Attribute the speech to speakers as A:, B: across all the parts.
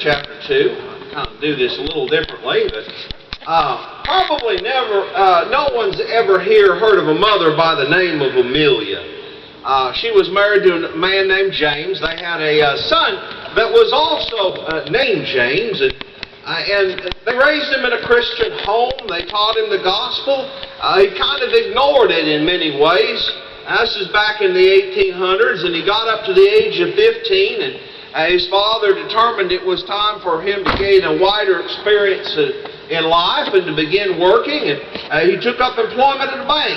A: Chapter 2. I'll kind of do this a little differently, but probably no one's ever here heard of a mother by the name of Amelia. She was married to a man named James. They had a son that was also named James, and they raised him in a Christian home. They taught him the gospel. He kind of ignored it in many ways. This is back in the 1800s, and he got up to the age of 15, and his father determined it was time for him to gain a wider experience in life and to begin working, and he took up employment at a bank.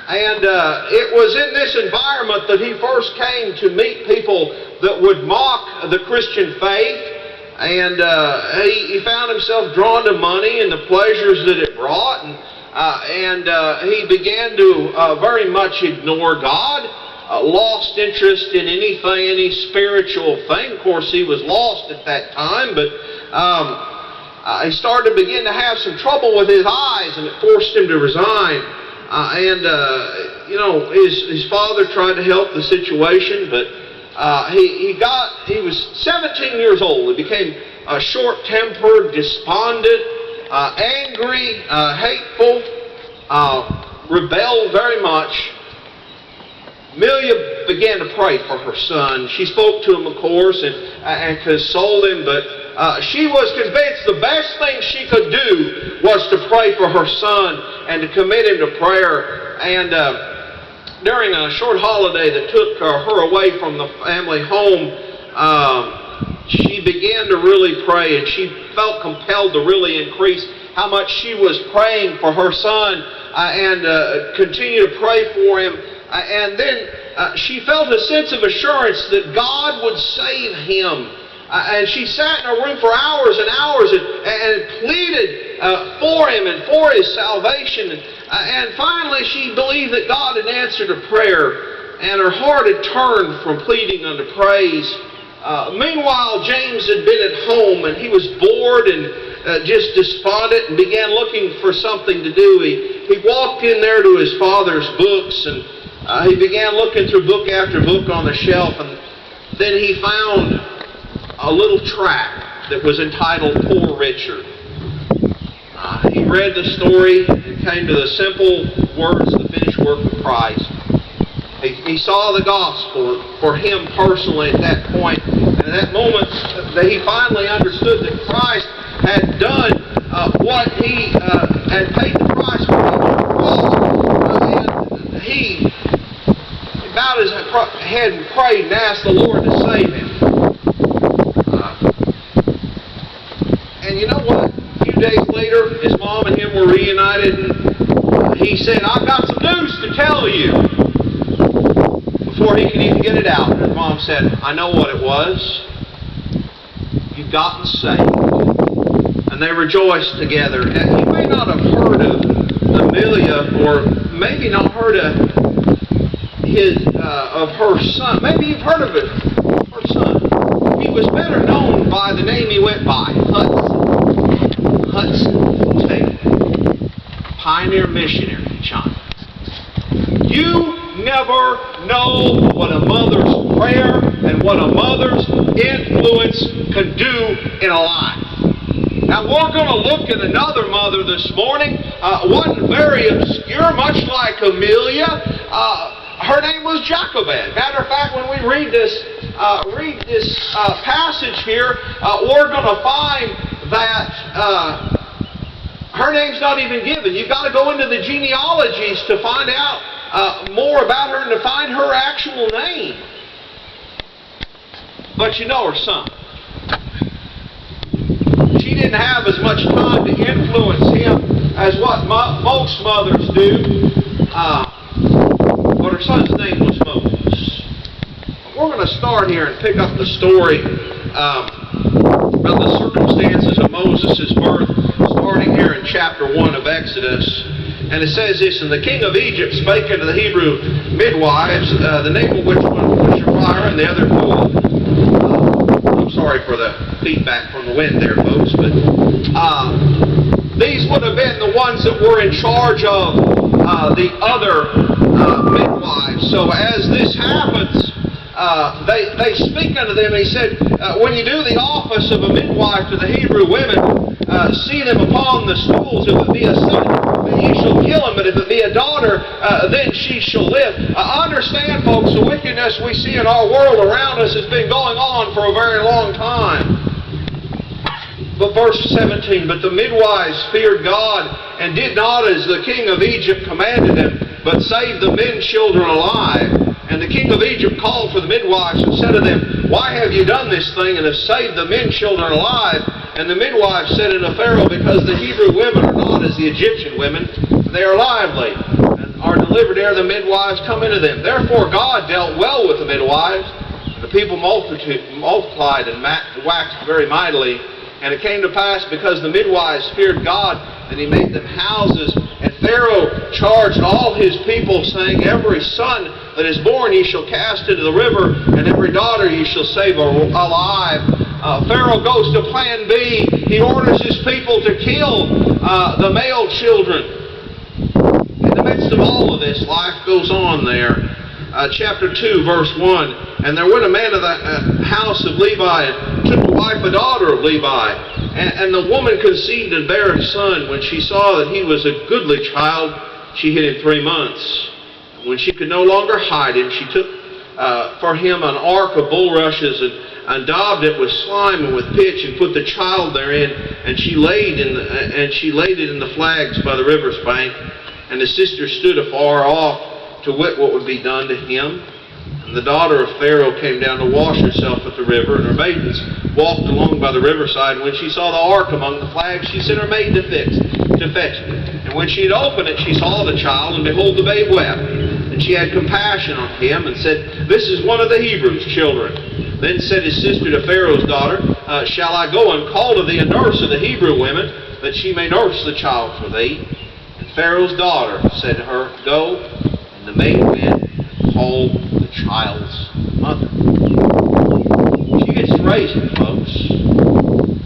A: And it was in this environment that he first came to meet people that would mock the Christian faith, and he found himself drawn to money and the pleasures that it brought, and he began to very much ignore God. Lost interest in anything, any spiritual thing. Of course, he was lost at that time, but he started to begin to have some trouble with his eyes, and it forced him to resign. His father tried to help the situation, but he was 17 years old. He became short-tempered, despondent, angry, hateful, rebelled very much. Amelia began to pray for her son. She spoke to him, of course, and consoled him, but she was convinced the best thing she could do was to pray for her son and to commit him to prayer. And during a short holiday that took her away from the family home, she began to really pray, and she felt compelled to really increase how much she was praying for her son and continue to pray for him. And then she felt a sense of assurance that God would save him. And she sat in her room for hours and hours and pleaded for him and for his salvation. And finally she believed that God had answered her prayer, and her heart had turned from pleading unto praise. Meanwhile, James had been at home, and he was bored and just despondent, and began looking for something to do. He walked in there to his father's books, and he began looking through book after book on the shelf, and then he found a little tract that was entitled Poor Richard. He read the story and came to the simple words of the finished work of Christ. He saw the gospel for him personally at that point, and at that moment that he finally understood that Christ had done what he had paid the price for him on the cross, and he bowed his head and prayed and asked the Lord to save him. And you know what? A few days later, his mom and him were reunited, and he said, "I've got some news to tell you." Before he could even get it out, his mom said, "I know what it was. You've gotten saved." And they rejoiced together. And you may not have heard of Amelia, or maybe not heard of her son. Maybe you've heard of it, her son. He was better known by the name he went by, Hudson Taylor, pioneer missionary in China. You never know what a mother's prayer and what a mother's influence can do in a life. Now we're going to look at another mother this morning, one very obscure, much like Amelia. Her name was Jochebed. Matter of fact, when we read this passage here, we're going to find that her name's not even given. You've got to go into the genealogies to find out more about her and to find her actual name. But you know her son. She didn't have as much time to influence him as what most mothers do. But her son's name was Moses. We're going to start here and pick up the story about the circumstances of Moses' birth, starting here in chapter 1 of Exodus. And it says this: "And the king of Egypt spake unto the Hebrew midwives, the name of which one was Shapira, and the other Puah." I'm sorry for the feedback from the wind there, folks, but these would have been the ones that were in charge of the other midwives. So as this happens, they speak unto them, and he said, when you do the office of a midwife to the Hebrew women, see them upon the stools. If it be a son, then ye shall kill him, but if it be a daughter, then she shall live. Understand, folks, the wickedness we see in our world around us has been going on for a very long time. But verse 17, but the midwives feared God, and did not as the king of Egypt commanded them, but saved the men children alive. And the king of Egypt called for the midwives, and said to them, why have you done this thing, and have saved the men children alive? And the midwives said unto Pharaoh, because the Hebrew women are not as the Egyptian women, they are lively, and are delivered ere the midwives come into them. Therefore God dealt well with the midwives, and the people multiplied and waxed very mightily. And it came to pass, because the midwives feared God, that he made them houses. And Pharaoh charged all his people, saying, every son that is born ye shall cast into the river, and every daughter ye shall save alive. Pharaoh goes to plan B. He orders his people to kill the male children. In the midst of all of this, life goes on there. Chapter 2, verse 1. And there went a man of the house of Levi, and took to wife a daughter of Levi. And the woman conceived and bare a son. When she saw that he was a goodly child, she hid him 3 months. When she could no longer hide him, she took for him an ark of bulrushes, and daubed it with slime and with pitch, and put the child therein. And she laid it in the flags by the river's bank. And the sister stood afar off, to wit what would be done to him. And the daughter of Pharaoh came down to wash herself at the river, and her maidens walked along by the riverside. And when she saw the ark among the flags, she sent her maid to fetch it. And when she had opened it, she saw the child, and behold, the babe wept. And she had compassion on him, and said, this is one of the Hebrews' children. Then said his sister to Pharaoh's daughter, shall I go and call to thee a nurse of the Hebrew women, that she may nurse the child for thee? And Pharaoh's daughter said to her, go. And the maid went and called the child's mother. She gets to raising, folks.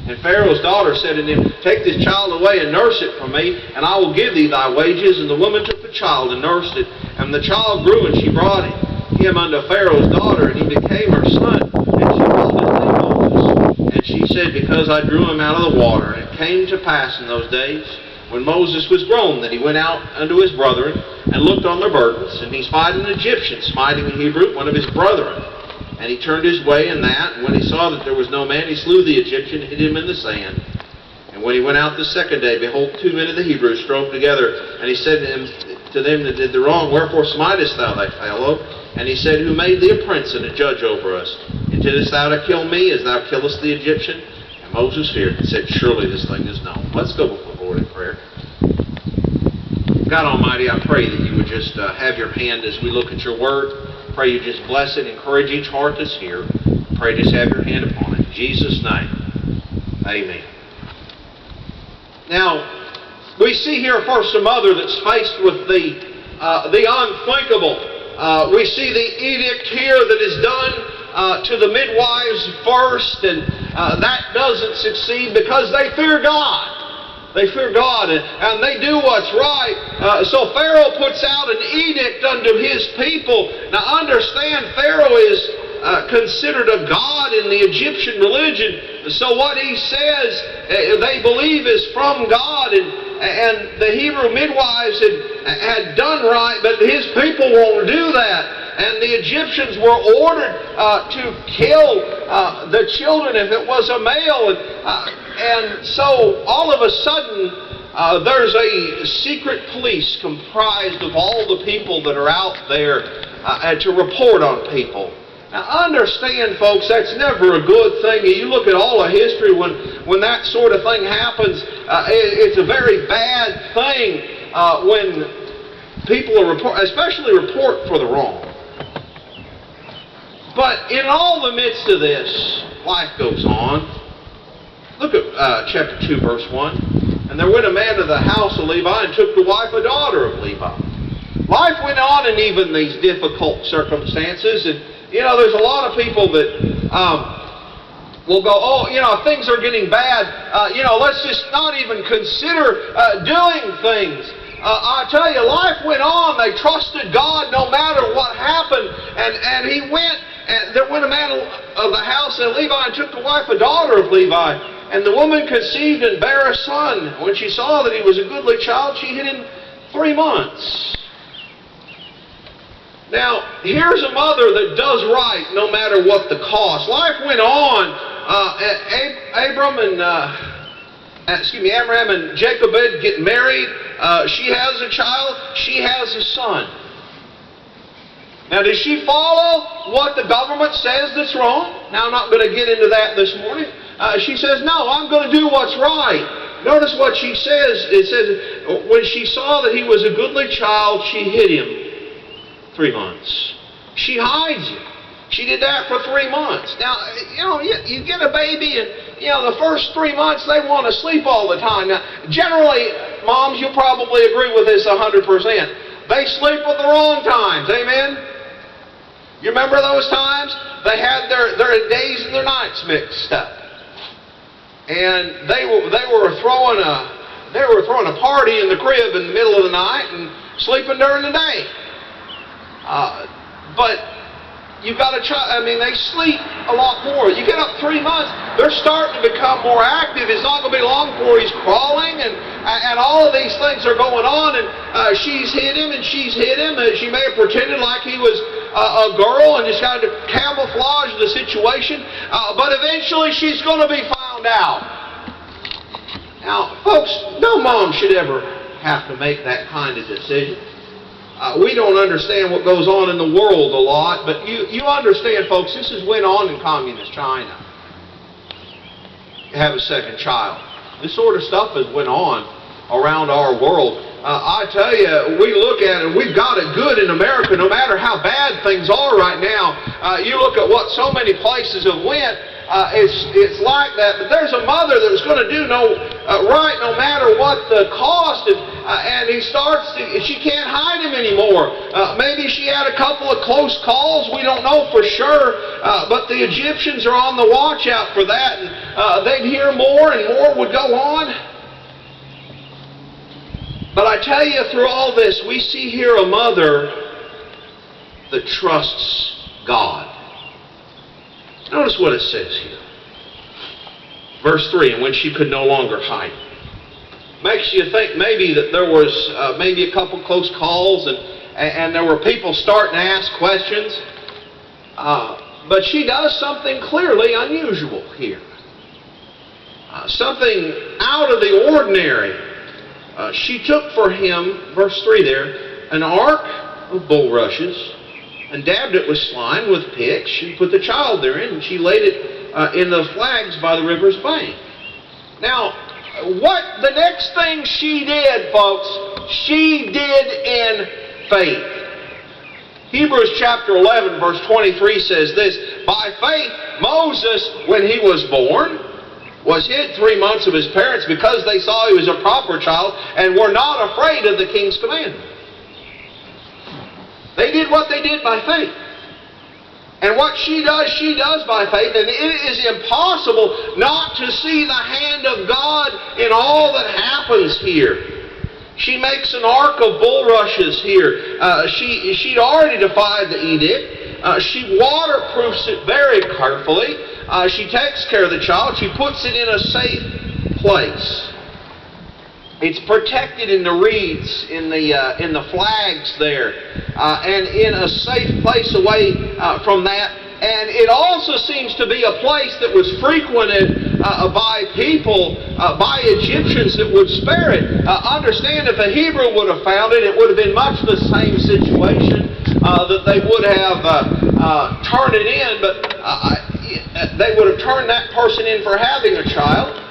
A: And Pharaoh's daughter said to him, take this child away and nurse it for me, and I will give thee thy wages. And the woman took the child and nursed it. And the child grew, and she brought him unto Pharaoh's daughter, and he became her son. And she called his name Moses. And she said, because I drew him out of the water. And it came to pass in those days, when Moses was grown, that he went out unto his brethren, and looked on their burdens. And he spied an Egyptian smiting a Hebrew, one of his brethren. And he turned his way in that, and when he saw that there was no man, he slew the Egyptian, and hid him in the sand. And when he went out the second day, behold, 2 men of the Hebrews strove together. And he said to them that did the wrong, wherefore smitest thou thy fellow? And he said, who made thee a prince and a judge over us? Intendest thou to kill me, as thou killest the Egyptian? And Moses feared, and said, surely this thing is known. Let's go before the Lord in prayer. God Almighty, I pray that you would just have your hand as we look at your word. Pray you just bless it, encourage each heart that's here. Pray just have your hand upon it. In Jesus' name, amen. Now, we see here first a mother that's faced with the unthinkable. We see the edict here that is done to the midwives first, and that doesn't succeed because they fear God. They fear God, and they do what's right. So Pharaoh puts out an edict unto his people. Now understand, Pharaoh is considered a god in the Egyptian religion. So what he says, they believe is from God. And the Hebrew midwives had done right, but his people won't do that. And the Egyptians were ordered to kill the children if it was a male. And so all of a sudden, there's a secret police comprised of all the people that are out there to report on people. Now understand, folks, that's never a good thing. You look at all of history, when that sort of thing happens, it's a very bad thing when people are especially report for the wrong. But in all the midst of this, life goes on. Look at chapter 2, verse 1. And there went a man of the house of Levi, and took to wife a daughter of Levi. Life went on in even these difficult circumstances. And, there's a lot of people that will go, things are getting bad. Let's just not even consider doing things. I tell you, life went on. They trusted God no matter what happened. And he went And there went a man of the house of Levi and took to wife a daughter of Levi. And the woman conceived and bare a son. When she saw that he was a goodly child, she hid him 3 months. Now, here's a mother that does right no matter what the cost. Life went on. Abraham and Jacob get married. She has a child. She has a son. Now, does she follow what the government says that's wrong? Now, I'm not going to get into that this morning. She says, no, I'm going to do what's right. Notice what she says. It says, when she saw that he was a goodly child, she hid him 3 months. She hides him. She did that for 3 months. Now, you get a baby and, the first 3 months they want to sleep all the time. Now, generally, moms, you'll probably agree with this 100%. They sleep at the wrong times. Amen? You remember those times? They had their days and their nights mixed up. And they were throwing a party in the crib in the middle of the night and sleeping during the day. But you've got to try. They sleep a lot more. You get up 3 months, they're starting to become more active. It's not going to be long before he's crawling, and all of these things are going on. And she's hid him, and she's hid him. She may have pretended like he was a girl and just kind of camouflage the situation. But eventually, she's going to be found out. Now, folks, no mom should ever have to make that kind of decision. We don't understand what goes on in the world a lot, but you understand, folks, this is went on in communist China. You have a second child. This sort of stuff has went on around our world. I tell you, we look at it, we've got it good in America, no matter how bad things are right now. You look at what so many places have went, it's like that. But there's a mother that's going to do right no matter what the cost. And she can't hide him anymore. Maybe she had a couple of close calls. We don't know for sure. But the Egyptians are on the watch out for that. And they'd hear more and more would go on. But I tell you, through all this, we see here a mother that trusts God. Notice what it says here. Verse 3, and when she could no longer hide. Makes you think maybe that there was maybe a couple close calls and there were people starting to ask questions. But she does something clearly unusual here. Something out of the ordinary. She took for him, verse 3 there, an ark of bulrushes and dabbed it with slime with pitch. She put the child therein and she laid it in the flags by the river's bank. Now, what the next thing she did, folks, she did in faith. Hebrews chapter 11, verse 23 says this, by faith, Moses, when he was born, was hid 3 months of his parents because they saw he was a proper child and were not afraid of the king's commandment. They did what they did by faith. And what she does by faith. And it is impossible not to see the hand of God in all that happens here. She makes an ark of bulrushes here. She'd already defied the edict. She waterproofs it very carefully. She takes care of the child. She puts it in a safe place. It's protected in the reeds, in the flags there, and in a safe place away from that. And it also seems to be a place that was frequented by people, by Egyptians that would spare it. Understand, if a Hebrew would have found it, it would have been much the same situation that they would have turned it in, but they would have turned that person in for having a child.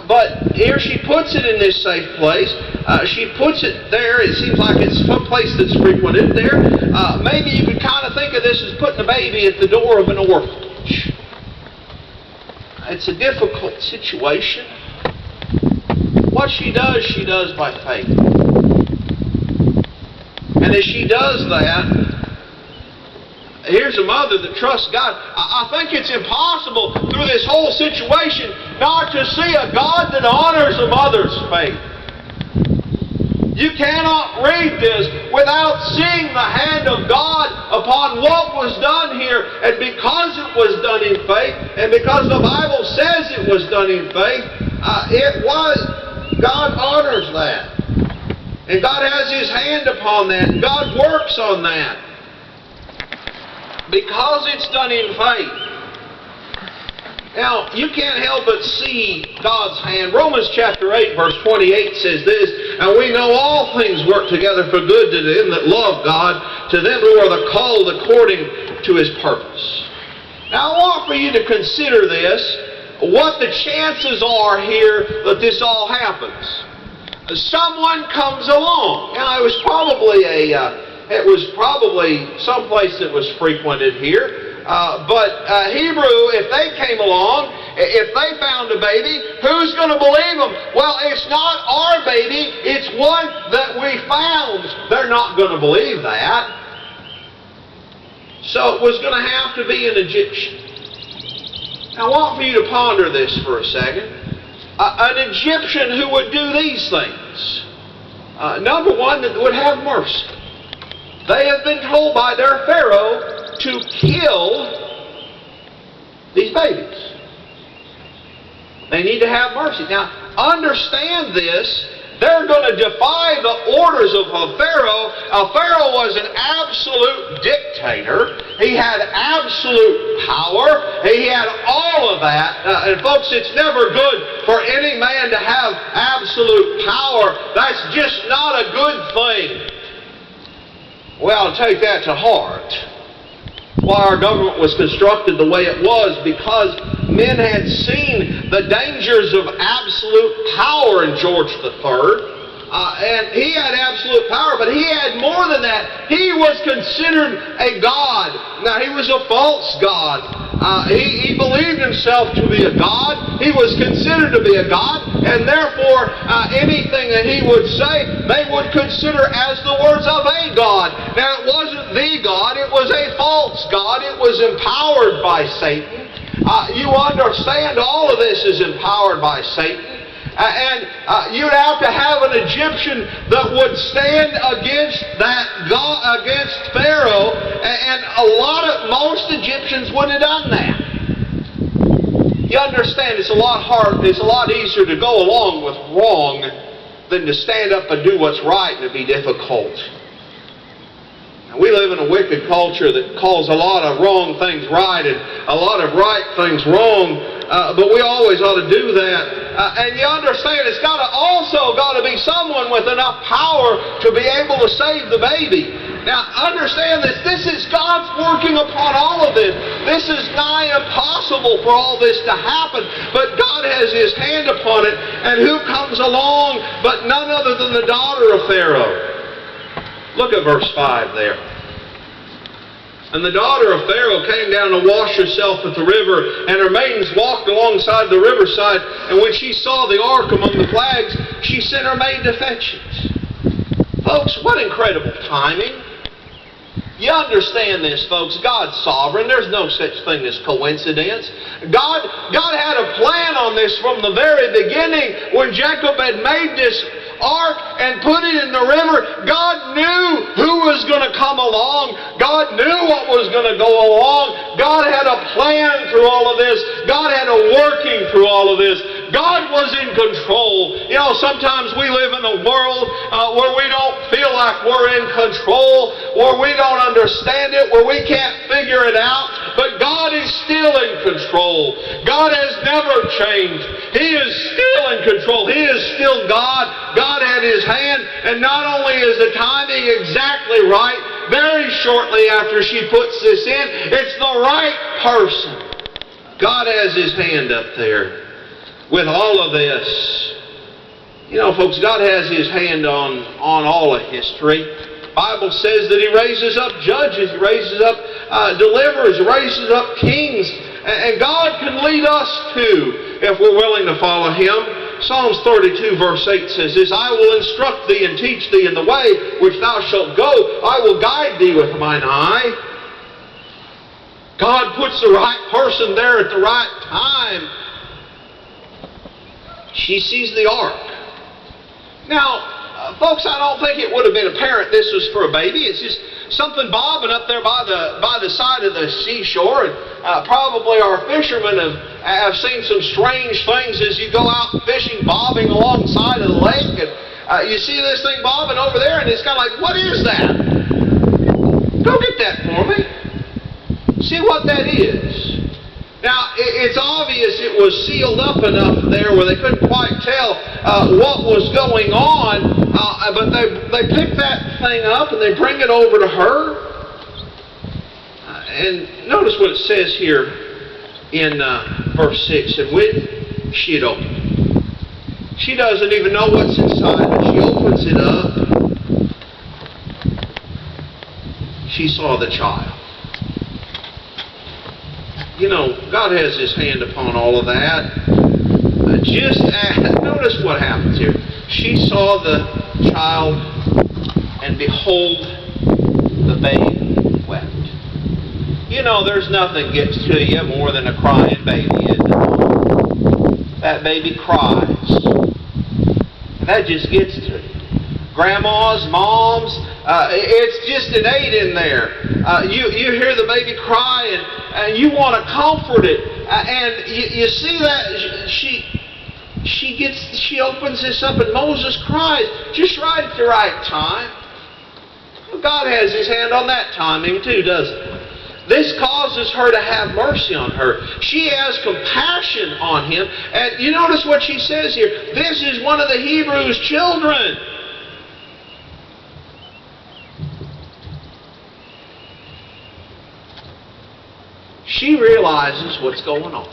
A: But here she puts it in this safe place. She puts it there. It seems like it's some place that's frequented there. Maybe you could kind of think of this as putting a baby at the door of an orphanage. It's a difficult situation. What she does by faith. And as she does that, here's a mother that trusts God. I think it's impossible through this whole situation not to see a God that honors a mother's faith. You cannot read this without seeing the hand of God upon what was done here. And because it was done in faith, and because the Bible says it was done in faith, God honors that. And God has His hand upon that. And God works on that. Because it's done in faith. Now, you can't help but see God's hand. Romans chapter 8, verse 28 says this, "And we know all things work together for good to them that love God, to them who are the called according to His purpose." Now, I want for you to consider this, what the chances are here that this all happens. Someone comes along. Now, it was probably someplace that was frequented here. But Hebrew, if they came along, if they found a baby, who's going to believe them? Well, it's not our baby, it's one that we found. They're not going to believe that. So it was going to have to be an Egyptian. Now I want for you to ponder this for a second. An Egyptian who would do these things. Number one, that would have mercy. They have been told by their Pharaoh to kill these babies. They need to have mercy. Now, understand this. They're going to defy the orders of a Pharaoh. A Pharaoh was an absolute dictator. He had absolute power. He had all of that. And folks, it's never good for any man to have absolute power. That's just not a good thing. Well, take that to heart. Why our government was constructed the way it was, because men had seen the dangers of absolute power in George III. And he had absolute power, but he had more than that. He was considered a god. Now, he was a false god. He believed himself to be a god. He was considered to be a god, and therefore anything that he would say, they would consider as the words of a god. Now, it wasn't the God, it was a false god. It was empowered by Satan. You understand, all of this is empowered by Satan. And you'd have to have an Egyptian that would stand against that God, against Pharaoh, and most Egyptians would have done that. You understand, it's a lot easier to go along with wrong than to stand up and do what's right, and it'd be difficult. Now, we live in a wicked culture that calls a lot of wrong things right and a lot of right things wrong, but we always ought to do that. And you understand, it's also got to be someone with enough power to be able to save the baby. Now, understand this. This is God's working upon all of this. This is nigh impossible for all this to happen, but God has His hand upon it. And who comes along but none other than the daughter of Pharaoh? Look at verse 5 there. "And the daughter of Pharaoh came down to wash herself at the river, and her maidens walked alongside the riverside. And when she saw the ark among the flags, she sent her maid to fetch it." Folks, what incredible timing. You understand this, folks. God's sovereign. There's no such thing as coincidence. God had a plan on this from the very beginning. When Jacob had made this ark and put it in the river, God knew who was going to come along. God knew what was going to go along. God had a plan through all of this. God had a working through all of this. God was in control. You know, sometimes we live in a world where we don't feel like we're in control, where we don't understand it, where we can't figure it out. But God is still in control. God has never changed. He is still in control. He is still God. God had His hand, and not only is the timing exactly right, very shortly after she puts this in, it's the right person. God has His hand up there with all of this. You know, folks, God has His hand on all of history. The Bible says that He raises up judges, He raises up deliverers, He raises up kings. And God can lead us too, if we're willing to follow Him. Psalms 32 verse 8 says this, "I will instruct thee and teach thee in the way which thou shalt go. I will guide thee with mine eye." God puts the right person there at the right time. She sees the ark. Now, Folks, I don't think it would have been apparent this was for a baby. It's just something bobbing up there by the side of the seashore. And probably our fishermen have seen some strange things as you go out fishing, bobbing alongside of the lake. And you see this thing bobbing over there, and it's kind of like, what is that? Go get that for me. See what that is. Now, it's obvious it was sealed up enough there where they couldn't quite tell what was going on, but they pick that thing up and they bring it over to her. And notice what it says here in verse 6. And when she had opened, she doesn't even know what's inside, but she opens it up. She saw the child. You know, God has His hand upon all of that. Notice what happens here. She saw the child, and behold, the babe wept. You know, there's nothing gets to you more than a crying baby, isn't it? That baby cries. That just gets to you. Grandmas, moms, it's just innate in there. You hear the baby cry and you want to comfort it. And you see that she opens this up and Moses cries just right at the right time. Well, God has His hand on that timing too, doesn't He? This causes her to have mercy on her. She has compassion on him. And you notice what she says here. This is one of the Hebrews' children. She realizes what's going on.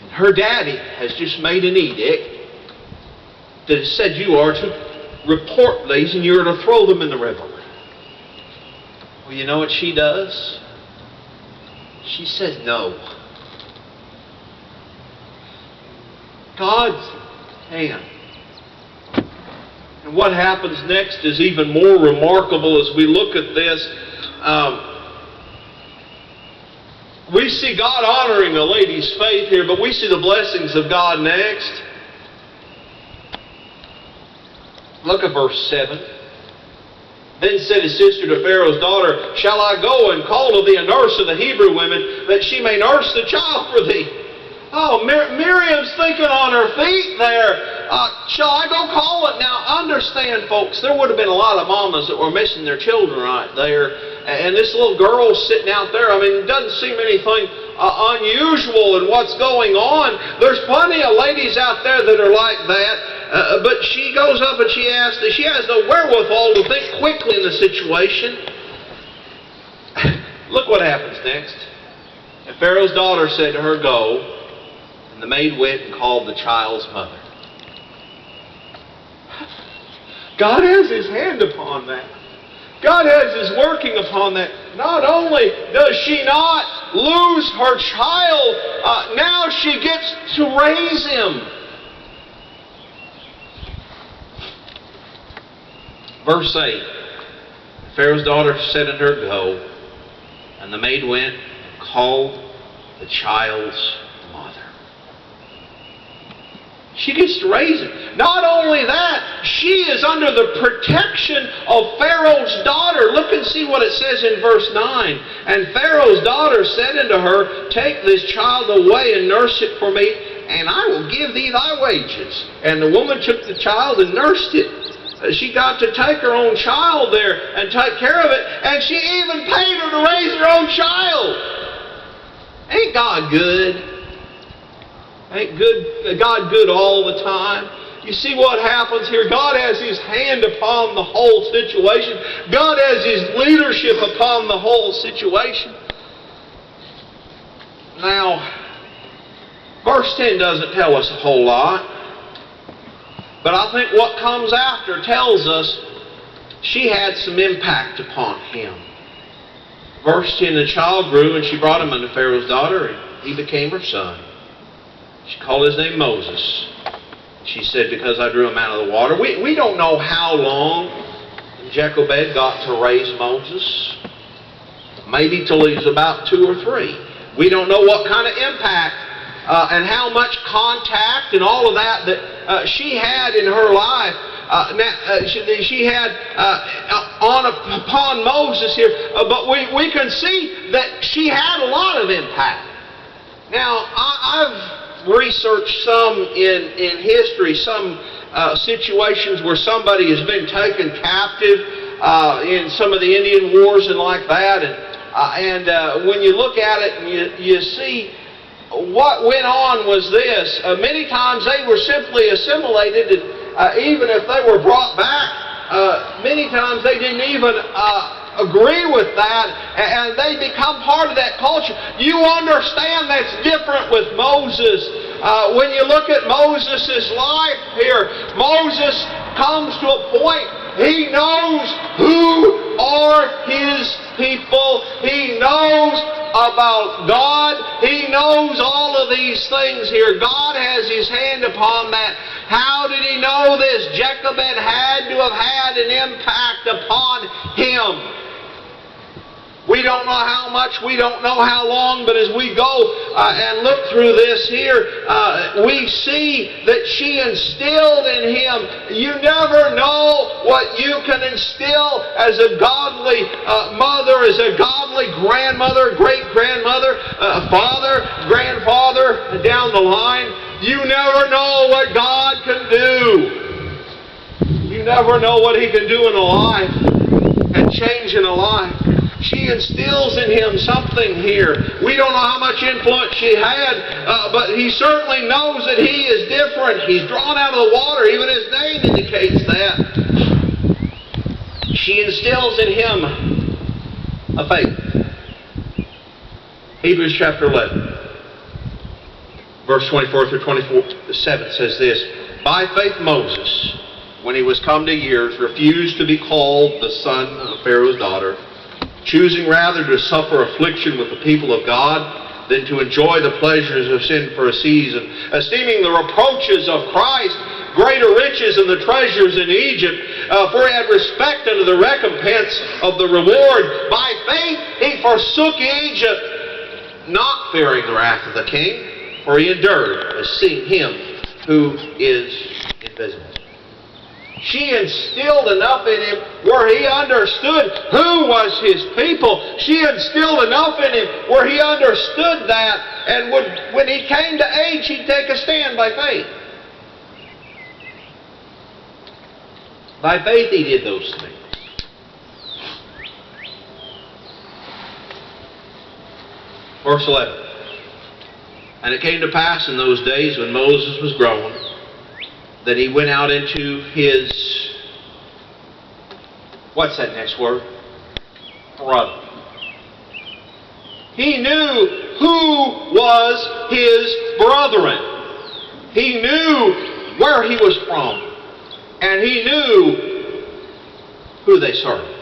A: And her daddy has just made an edict that said you are to report these and you are to throw them in the river. Well, you know what she does? She says no. God's hand. And what happens next is even more remarkable as we look at this. We see God honoring a lady's faith here, but we see the blessings of God next. Look at verse 7. Then said his sister to Pharaoh's daughter, Shall I go and call to thee a nurse of the Hebrew women, that she may nurse the child for thee? Oh, Miriam's thinking on her feet there. Shall I go call it? Now, understand, folks, there would have been a lot of mamas that were missing their children right there. And this little girl sitting out there, I mean, it doesn't seem anything unusual in what's going on. There's plenty of ladies out there that are like that. But she goes up and she asks, she has the wherewithal to think quickly in the situation. Look what happens next. And Pharaoh's daughter said to her, Go. And the maid went and called the child's mother. God has His hand upon that. God has His working upon that. Not only does she not lose her child, now she gets to raise him. Verse 8. Pharaoh's daughter said unto her, Go. And the maid went and called the child's mother. She gets to raise him. Not only that, she is under the protection of Pharaoh's daughter. Look and see what it says in verse 9. And Pharaoh's daughter said unto her, Take this child away and nurse it for me, and I will give thee thy wages. And the woman took the child and nursed it. She got to take her own child there and take care of it, and she even paid her to raise her own child. Ain't God good? Ain't God good all the time? You see what happens here? God has His hand upon the whole situation. God has His leadership upon the whole situation. Now, verse 10 doesn't tell us a whole lot. But I think what comes after tells us she had some impact upon him. Verse 10, the child grew, and she brought him unto Pharaoh's daughter, and he became her son. She called his name Moses. She said, Because I drew him out of the water. We don't know how long Jochebed got to raise Moses. Maybe till he was about 2 or 3. We don't know what kind of impact and how much contact and all of that she had in her life. She had upon Moses here, but we can see that she had a lot of impact. Now, I've researched some in history, some situations where somebody has been taken captive in some of the Indian wars and like that, and when you look at it and you see what went on was this: many times they were simply assimilated, and even if they were brought back, many times they didn't even agree with that, and they become part of that culture. You understand that's different with Moses. When you look at Moses' life here, Moses comes to a point. He knows who are his people. He knows about God. He knows all of these things here. God has His hand upon that. How did he know this? Jochebed had to have had an impact upon him. We don't know how much, we don't know how long, but as we go and look through this here, we see that she instilled in him. You never know what you can instill as a godly mother, as a godly grandmother, great-grandmother, father, grandfather, down the line. You never know what God can do. You never know what He can do in a life and change in a life. She instills in him something here. We don't know how much influence she had, but he certainly knows that he is different. He's drawn out of the water. Even his name indicates that. She instills in him a faith. Hebrews chapter 11, verse 24 through 27 says this: By faith Moses, when he was come to years, refused to be called the son of Pharaoh's daughter, choosing rather to suffer affliction with the people of God than to enjoy the pleasures of sin for a season, esteeming the reproaches of Christ greater riches than the treasures in Egypt, for he had respect unto the recompense of the reward. By faith he forsook Egypt, not fearing the wrath of the king, for he endured as seeing him who is invisible. She instilled enough in him where he understood who was his people. She instilled enough in him where he understood that, and when he came to age, he'd take a stand by faith. By faith he did those things. Verse 11. And it came to pass in those days when Moses was grown, that he went out into his, what's that next word? Brother. He knew who was his brethren. He knew where he was from. And he knew who they served.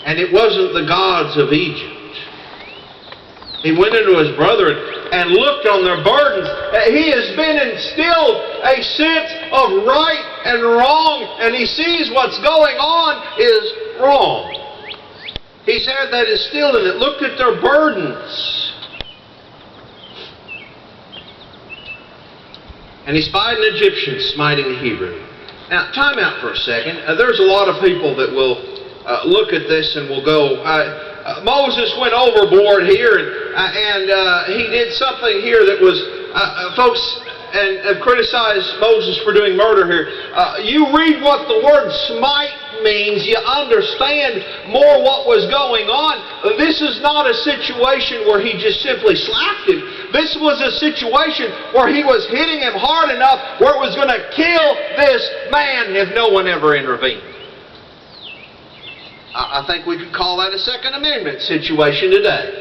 A: And it wasn't the gods of Egypt. He went into his brethren and looked on their burdens. He has been instilled a sense of right and wrong, and he sees what's going on is wrong. He's had that instilled in it. Looked at their burdens. And he spied an Egyptian smiting a Hebrew. Now, time out for a second. There's a lot of people that will look at this and will go, Moses went overboard here, and he did something here that was, folks, and have criticized Moses for doing murder here. You read what the word smite means, you understand more what was going on. This is not a situation where he just simply slapped him. This was a situation where he was hitting him hard enough where it was going to kill this man if no one ever intervened. I think we could call that a Second Amendment situation today.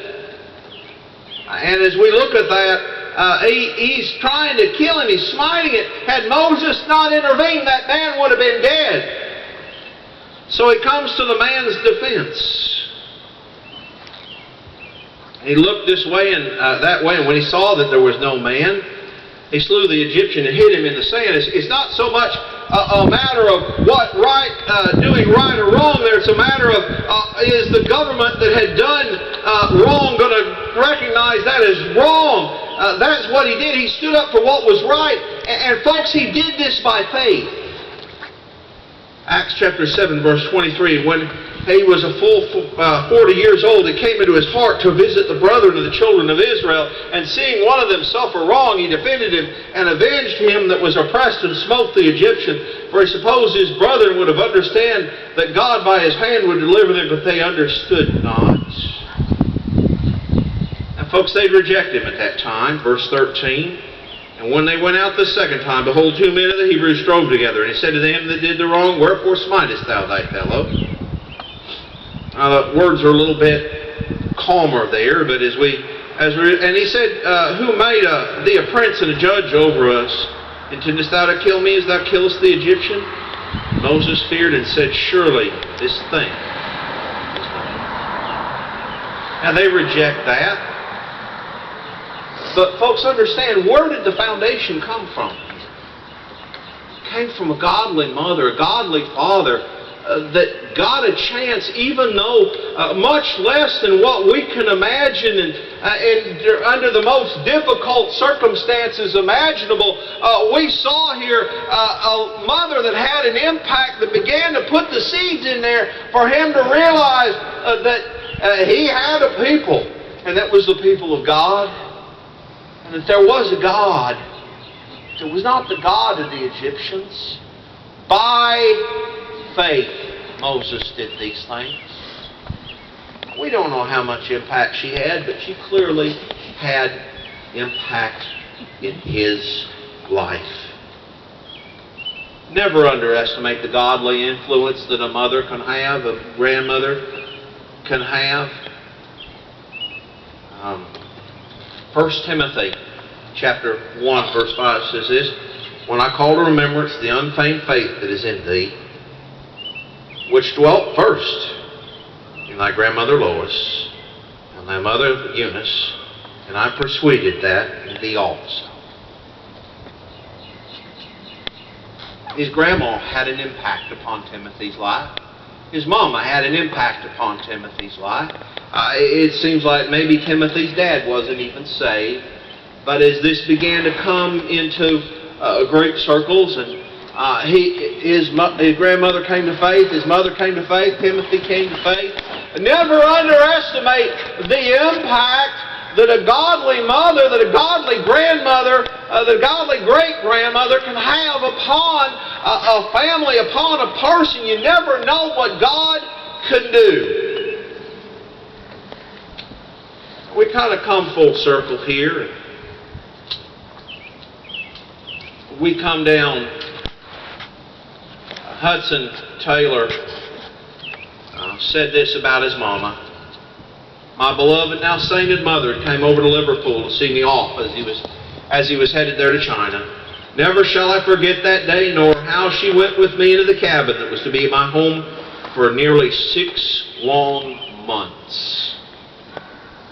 A: And as we look at that, he's trying to kill him. He's smiting it. Had Moses not intervened, that man would have been dead. So he comes to the man's defense. He looked this way and that way, and when he saw that there was no man, he slew the Egyptian and hid him in the sand. It's not so much a matter of what doing right or wrong there. It's a matter of is the government that had done wrong going to recognize that as wrong that's what he did. He stood up for what was right. And folks, he did this by faith. Acts chapter 7, verse 23, when he was a full 40 years old, it came into his heart to visit the brethren of the children of Israel, and seeing one of them suffer wrong, he defended him and avenged him that was oppressed and smote the Egyptian. For he supposed his brethren would have understand that God by his hand would deliver them, but they understood not. And folks, they'd reject him at that time. Verse 13. And when they went out the second time, behold, 2 men of the Hebrews strove together. And he said to them that did the wrong, Wherefore smitest thou thy fellow? Now the words are a little bit calmer there, but and he said, Who made thee a prince and a judge over us? Intendest thou to kill me as thou killest the Egyptian? Moses feared and said, Surely this thing is mine. Now they reject that. But folks, understand, where did the foundation come from? It came from a godly mother, a godly father, that got a chance, even though much less than what we can imagine, and under the most difficult circumstances imaginable. We saw here a mother that had an impact, that began to put the seeds in there for him to realize that he had a people, and that was the people of God. And that there was a God. It was not the God of the Egyptians. By faith, Moses did these things. We don't know how much impact she had, but she clearly had impact in his life. Never underestimate the godly influence that a mother can have, a grandmother can have. 1 Timothy chapter 1 verse 5 says this, When I call to remembrance the unfeigned faith that is in thee, which dwelt first in thy grandmother Lois and thy mother Eunice, and I persuaded that in thee also. His grandma had an impact upon Timothy's life. His mama had an impact upon Timothy's life. It seems like maybe Timothy's dad wasn't even saved. But as this began to come into great circles, and his grandmother came to faith, his mother came to faith, Timothy came to faith. Never underestimate the impact that a godly mother, that a godly grandmother, that a godly great-grandmother can have upon a family, upon a person. You never know what God can do. We kind of come full circle here. We come down. Hudson Taylor said this about his mama. My beloved, now sainted mother came over to Liverpool to see me off as he was headed there to China. Never shall I forget that day, nor how she went with me into the cabin that was to be my home for nearly 6 long months.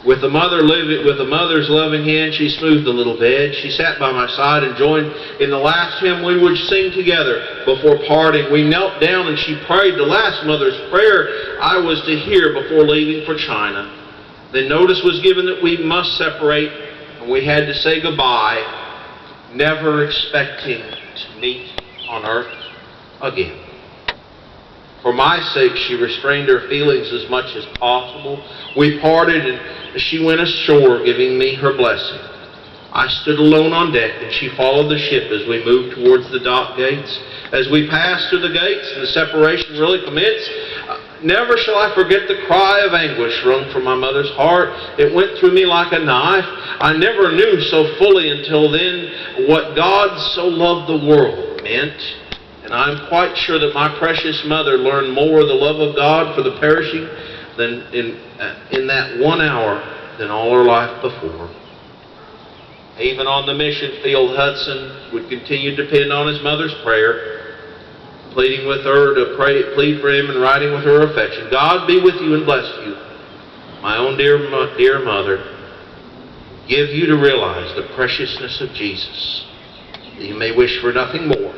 A: With the mother's loving hand, she smoothed the little bed. She sat by my side and joined in the last hymn we would sing together before parting. We knelt down and she prayed the last mother's prayer I was to hear before leaving for China. Then notice was given that we must separate, and we had to say goodbye, never expecting to meet on earth again. For my sake, she restrained her feelings as much as possible. We parted, and she went ashore, giving me her blessing. I stood alone on deck, and she followed the ship as we moved towards the dock gates. As we passed through the gates, and the separation really commenced, never shall I forget the cry of anguish wrung from my mother's heart. It went through me like a knife. I never knew so fully until then what God so loved the world meant. And I'm quite sure that my precious mother learned more of the love of God for the perishing than in that 1 hour than all her life before. Even on the mission field, Hudson would continue to depend on his mother's prayer, pleading with her to plead for him and writing with her affection. God be with you and bless you, my own dear mother. Give you to realize the preciousness of Jesus, that you may wish for nothing more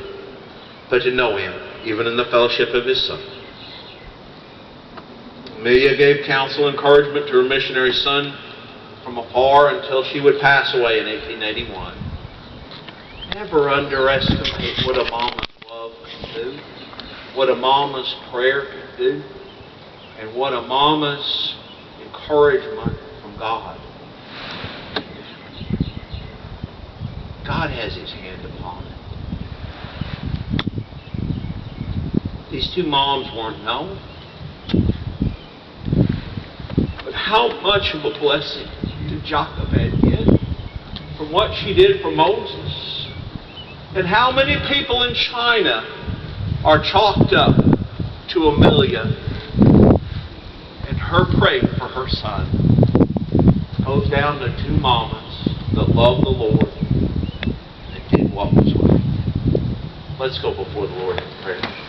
A: but to know him, even in the fellowship of his Son. Amelia gave counsel and encouragement to her missionary son from afar until she would pass away in 1881. Never underestimate what a mama's love can do, what a mama's prayer can do, and what a mama's encouragement from God. God has His hand upon it. These two moms weren't known. But how much of a blessing did Jochebed get from what she did for Moses? And how many people in China are chalked up to Amelia and her praying for her son? It goes down to two mamas that loved the Lord and did what was right. Let's go before the Lord in prayer.